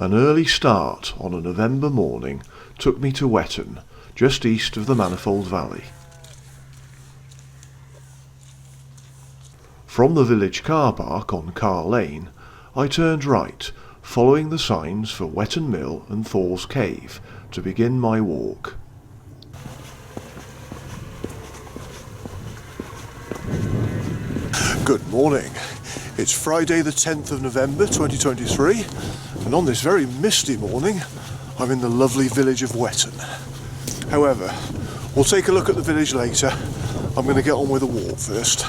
An early start on a November morning took me to Wetton, just east of the Manifold Valley. From the village car park on Car Lane, I turned right, following the signs for Wetton Mill and THOR'S Cave, to begin my walk. Good morning. It's Friday the 10th of November 2023, and on this very misty morning I'm in the lovely village of Wetton. However, we'll take a look at the village later. I'm going to get on with the walk first.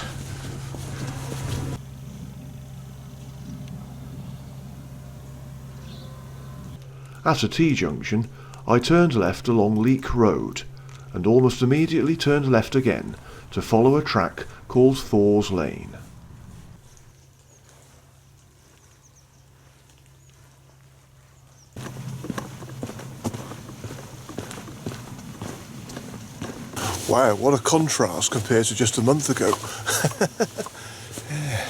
At a T-junction, I turned left along Leek Road, and almost immediately turned left again to follow a track called THOR'S Lane. Wow, what a contrast compared to just a month ago. Yeah.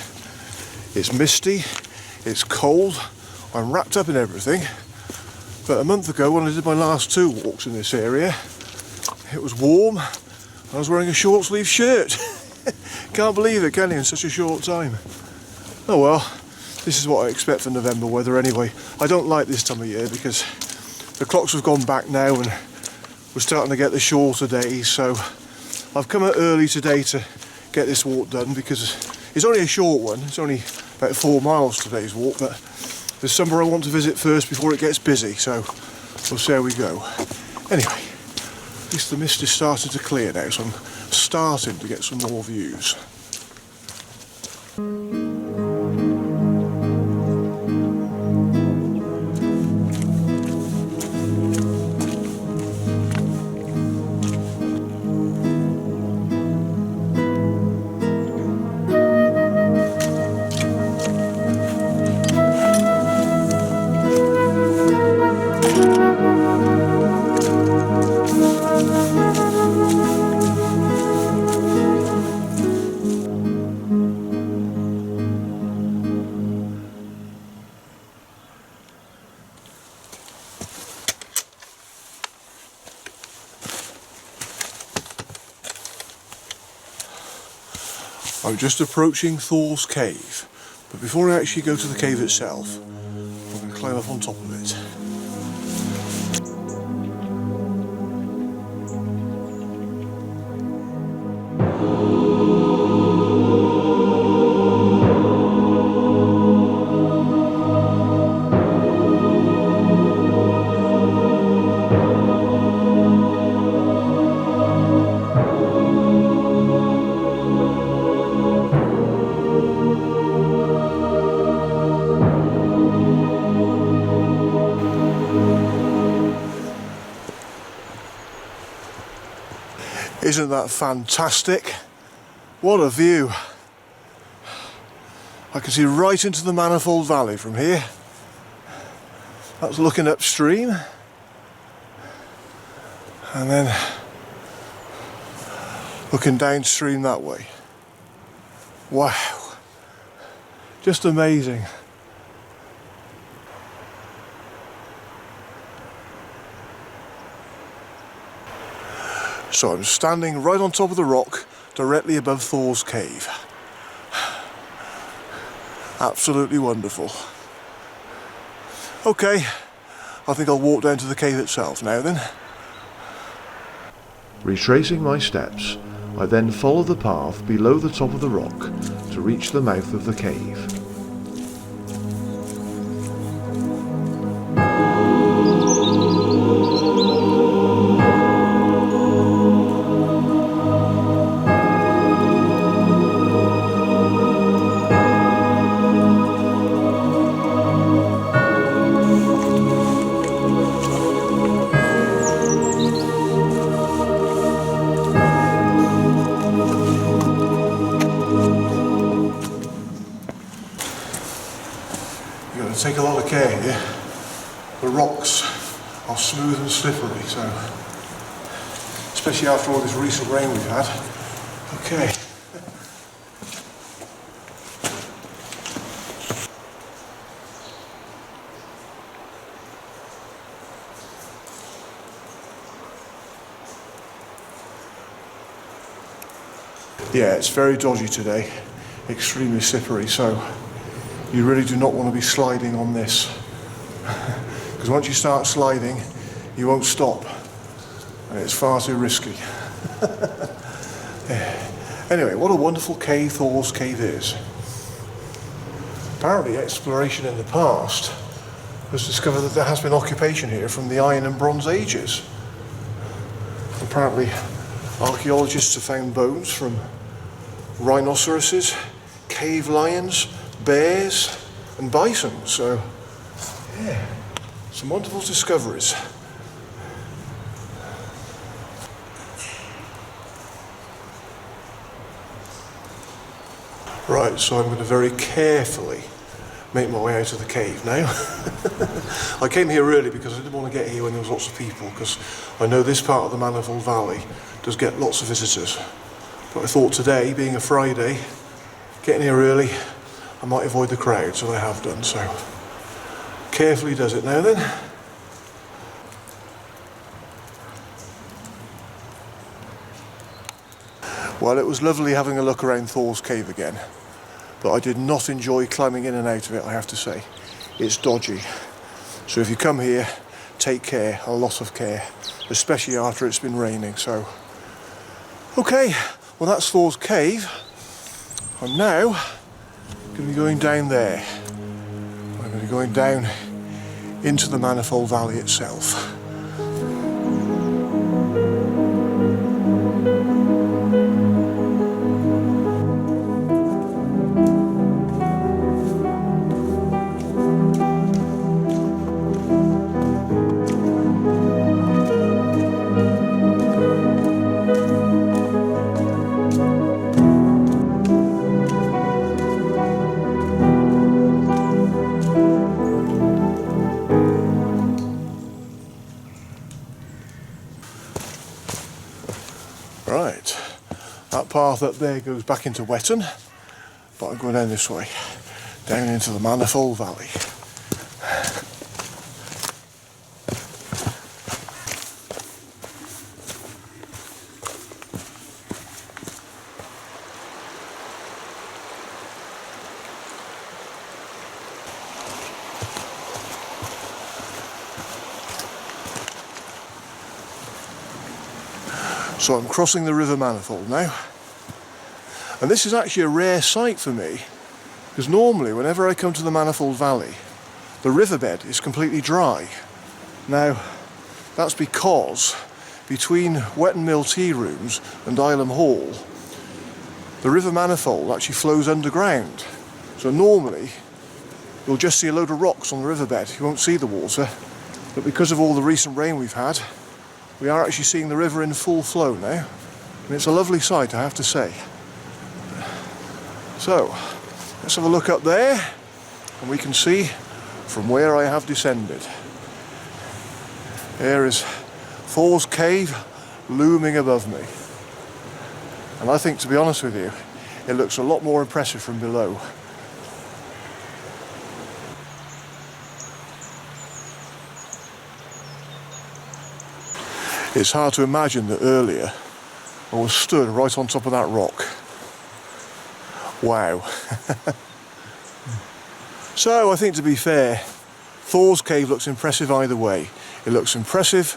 It's misty, it's cold, I'm wrapped up in everything. But a month ago, when I did my last two walks in this area, it was warm and I was wearing a short sleeve shirt. Can't believe it, can you, in such a short time? Oh well, this is what I expect for November weather anyway. I don't like this time of year because the clocks have gone back now and we're starting to get the shorter days, so I've come out early today to get this walk done because it's only a short one. It's only about 4 miles today's walk, but there's somewhere I want to visit first before it gets busy, so we'll see how we go. Anyway, at least the mist is starting to clear now, so I'm starting to get some more views. I'm just approaching THOR'S Cave, but before I actually go to the cave itself, I'm going to climb up on top of it. Isn't that fantastic? What a view! I can see right into the Manifold Valley from here. That's looking upstream. And then looking downstream that way. Wow! Just amazing. So I'm standing right on top of the rock, directly above THOR'S Cave. Absolutely wonderful. Okay, I think I'll walk down to the cave itself now then. Retracing my steps, I then follow the path below the top of the rock to reach the mouth of the cave. Take a lot of care here. The rocks are smooth and slippery, so especially after all this recent rain we've had. Okay. Yeah, it's very dodgy today, extremely slippery, so you really do not want to be sliding on this. Because once you start sliding, you won't stop, and it's far too risky. Anyway, what a wonderful cave Thor's Cave is. Apparently exploration in the past has discovered that there has been occupation here from the Iron and Bronze Ages. Apparently archaeologists have found bones from rhinoceroses, cave lions, bears and bison, so yeah, some wonderful discoveries. Right, so I'm going to very carefully make my way out of the cave now. I came here early because I didn't want to get here when there was lots of people, because I know this part of the Manifold Valley does get lots of visitors. But I thought today, being a Friday, getting here early, I might avoid the crowd, so I have done. So carefully does it now then. Well, it was lovely having a look around Thor's Cave again, but I did not enjoy climbing in and out of it, I have to say. It's dodgy. So if you come here, take care, a lot of care, especially after it's been raining. So, okay, well that's Thor's Cave. I'm now going to be going down there. I'm going to be going down into the Manifold Valley itself. Right, that path up there goes back into Wetton, but I'm going down this way, down into the Manifold Valley. So I'm crossing the River Manifold now, and this is actually a rare sight for me, because normally whenever I come to the Manifold Valley the riverbed is completely dry. Now that's because between Wetton Mill Tea Rooms and Ilham Hall the River Manifold actually flows underground, so normally you'll just see a load of rocks on the riverbed, you won't see the water, but because of all the recent rain we've had, we are actually seeing the river in full flow now, and it's a lovely sight, I have to say. So, let's have a look up there, and we can see from where I have descended. There is Thor's Cave looming above me. And I think, to be honest with you, it looks a lot more impressive from below. It's hard to imagine that earlier I was stood right on top of that rock. Wow. So I think, to be fair, Thor's Cave looks impressive either way. It looks impressive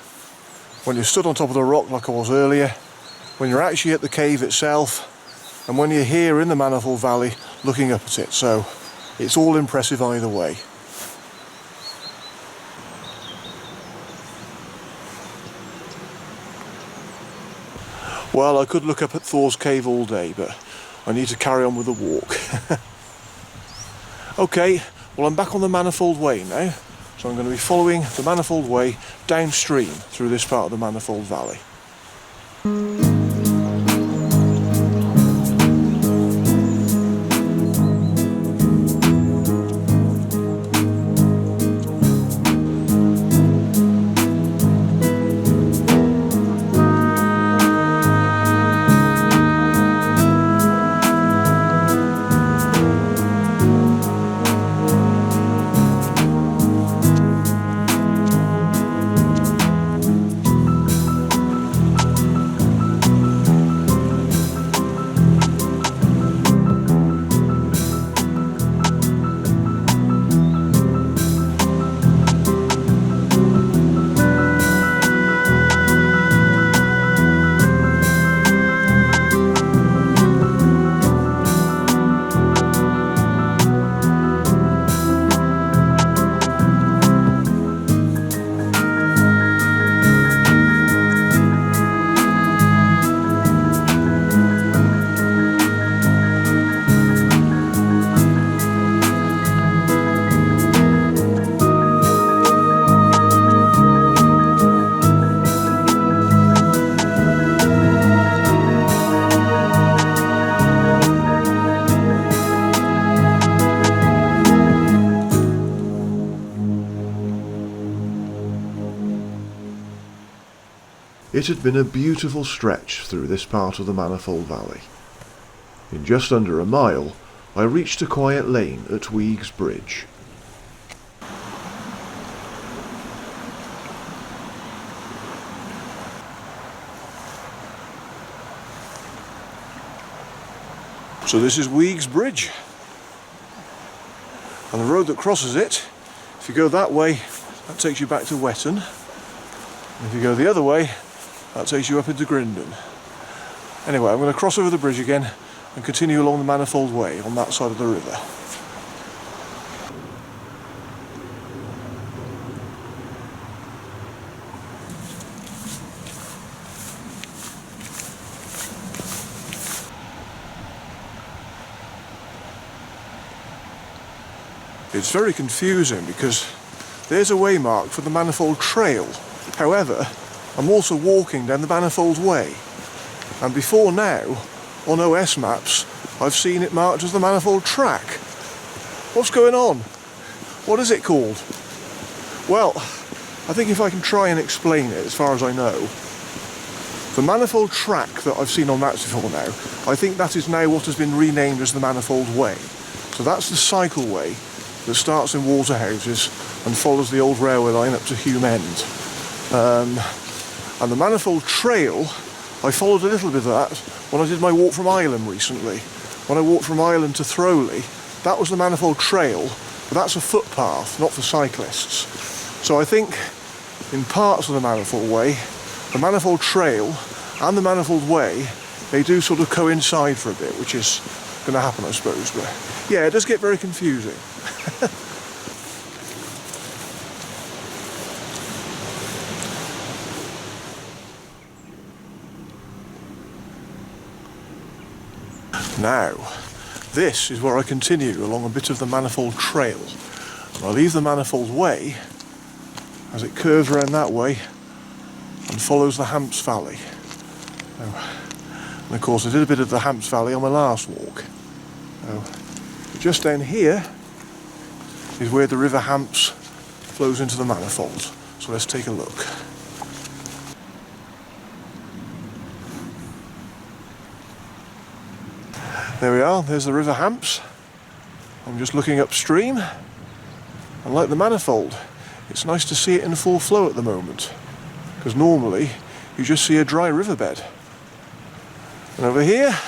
when you're stood on top of the rock like I was earlier, when you're actually at the cave itself, and when you're here in the Manifold Valley looking up at it. So it's all impressive either way. Well, I could look up at Thor's Cave all day, but I need to carry on with the walk. Okay, well I'm back on the Manifold Way now, so I'm going to be following the Manifold Way downstream through this part of the Manifold Valley. It had been a beautiful stretch through this part of the Manifold Valley. In just under a mile, I reached a quiet lane at WEAG'S Bridge. So this is WEAG'S Bridge, and the road that crosses it, if you go that way, that takes you back to Wetton, and if you go the other way, that takes you up into Grindon. Anyway, I'm going to cross over the bridge again and continue along the Manifold Way on that side of the river. It's very confusing because there's a waymark for the Manifold Trail. However, I'm also walking down the Manifold Way. And before now, on OS maps, I've seen it marked as the Manifold Track. What's going on? What is it called? Well, I think if I can try and explain it as far as I know, the Manifold Track that I've seen on maps before now, I think that is now what has been renamed as the Manifold Way. So that's the cycleway that starts in Waterhouses and follows the old railway line up to Hume End. And the Manifold Trail, I followed a little bit of that when I did my walk from Ireland recently. When I walked from Ireland to Throwley, that was the Manifold Trail, but that's a footpath, not for cyclists. So I think in parts of the Manifold Way, the Manifold Trail and the Manifold Way, they do sort of coincide for a bit, which is going to happen, I suppose. But yeah, it does get very confusing. Now, this is where I continue along a bit of the Manifold Trail. And I leave the Manifold Way as it curves around that way and follows the Hamps Valley. And of course I did a bit of the Hamps Valley on my last walk. Just down here is where the River Hamps flows into the Manifold. So let's take a look. There we are, there's the River Hamps. I'm just looking upstream, and like the Manifold, it's nice to see it in full flow at the moment, because normally you just see a dry riverbed. And over here,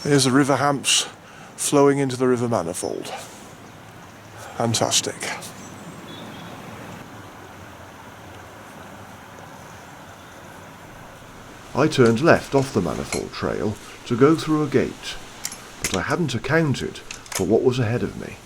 there's the River Hamps flowing into the River Manifold. Fantastic. I turned left off the Manifold Trail to go through a gate, but I hadn't accounted for what was ahead of me.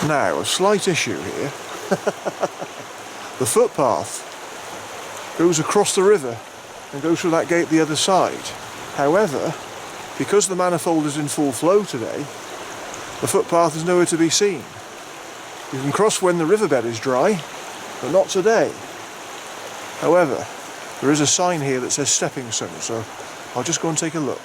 Now, a slight issue here. The footpath goes across the river and goes through that gate the other side. However, because the Manifold is in full flow today, the footpath is nowhere to be seen. You can cross when the riverbed is dry, but not today. However, there is a sign here that says stepping stone, so I'll just go and take a look.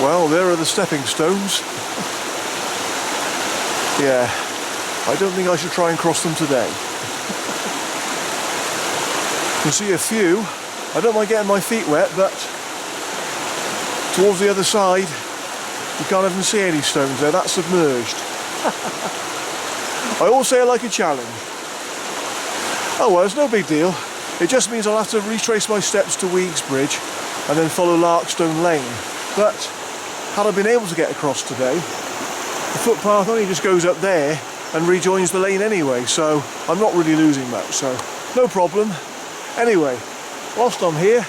Well, there are the stepping stones. Yeah, I don't think I should try and cross them today. You can see a few. I don't mind getting my feet wet, but towards the other side, you can't even see any stones there. That's submerged. I always say I like a challenge. Oh well, it's no big deal. It just means I'll have to retrace my steps to WEAG'S Bridge and then follow Larkstone Lane. But had I been able to get across today, the footpath only just goes up there and rejoins the lane anyway, so I'm not really losing much, so no problem. Anyway, whilst I'm here,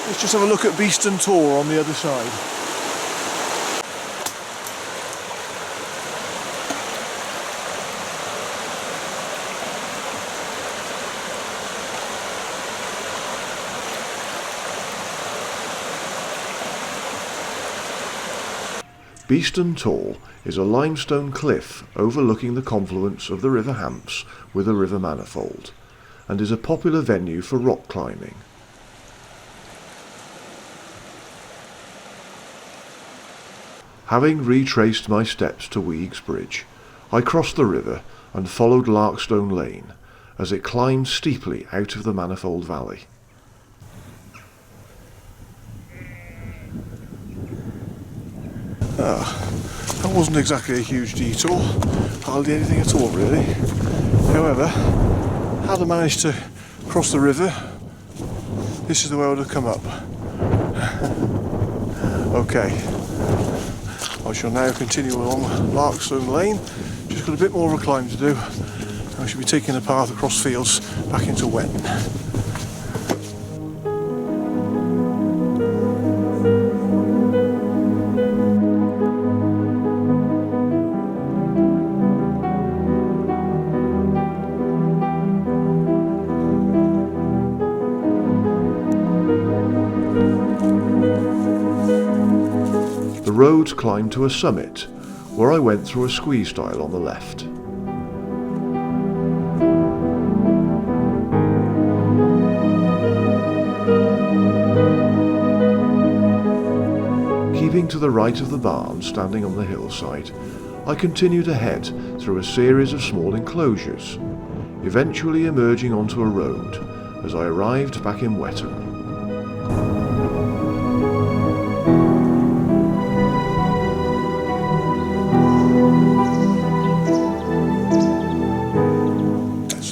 let's just have a look at Beeston Tor on the other side. Beeston Tor is a limestone cliff overlooking the confluence of the River Hants with the River Manifold, and is a popular venue for rock climbing. Having retraced my steps to WEAG'S Bridge, I crossed the river and followed Larkstone Lane as it climbed steeply out of the Manifold Valley. That wasn't exactly a huge detour, hardly anything at all really. However, had I managed to cross the river, this is the way I would have come up. Okay, I shall now continue along Larkstone Lane, just got a bit more of a climb to do. I should be taking a path across fields back into Wetton. The road climbed to a summit, where I went through a squeeze stile on the left. Keeping to the right of the barn standing on the hillside, I continued ahead through a series of small enclosures, eventually emerging onto a road as I arrived back in Wetton.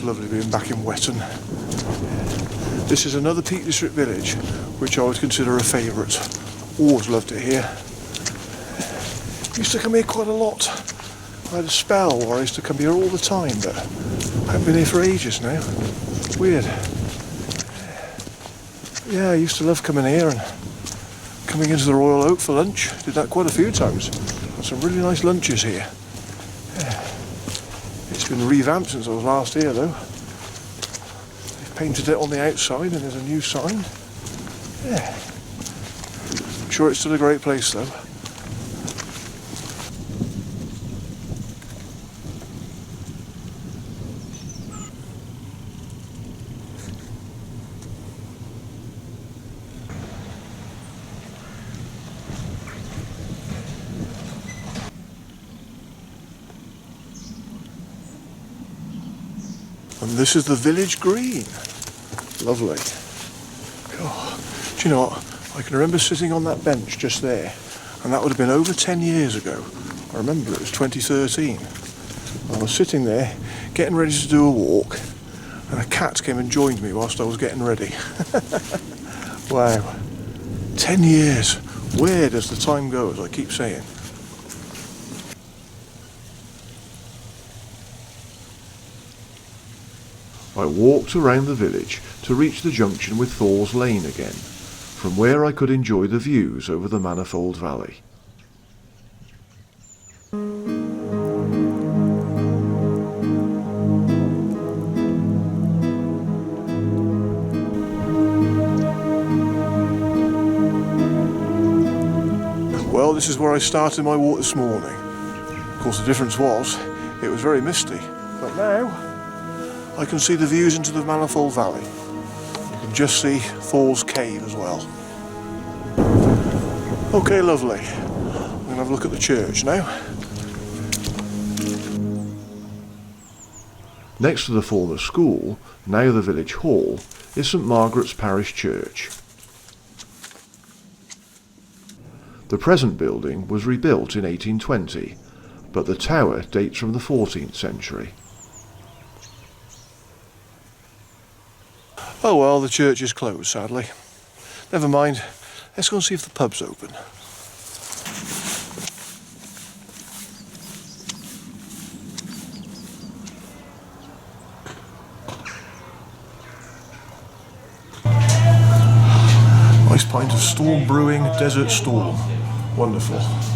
Lovely being back in Wetton. This is another Peak District village which I would consider a favourite. Always loved it here. Used to come here quite a lot. I had a spell where I used to come here all the time, but I haven't been here for ages now. Weird. Yeah, I used to love coming here and coming into the Royal Oak for lunch. Did that quite a few times. Got some really nice lunches here. It's been revamped since I was last here though. They've painted it on the outside and there's a new sign. Yeah. I'm sure it's still a great place though. And this is the village green. Lovely. Oh, do you know what? I can remember sitting on that bench just there, and that would have been over 10 years ago. I remember it was 2013. I was sitting there, getting ready to do a walk, and a cat came and joined me whilst I was getting ready. Wow. 10 years. Where does the time go, as I keep saying? I walked around the village to reach the junction with THOR'S Lane again, from where I could enjoy the views over the Manifold Valley. Well, this is where I started my walk this morning. Of course, the difference was, it was very misty, but now I can see the views into the Manifold Valley. You can just see THOR'S cave as well. Okay, lovely. I'm going to have a look at the church now. Next to the former school, now the village hall, is St Margaret's Parish Church. The present building was rebuilt in 1820, but the tower dates from the 14th century. Oh well, the church is closed, sadly. Never mind, let's go and see if the pub's open. Nice pint of Storm Brewing Desert Storm. Wonderful.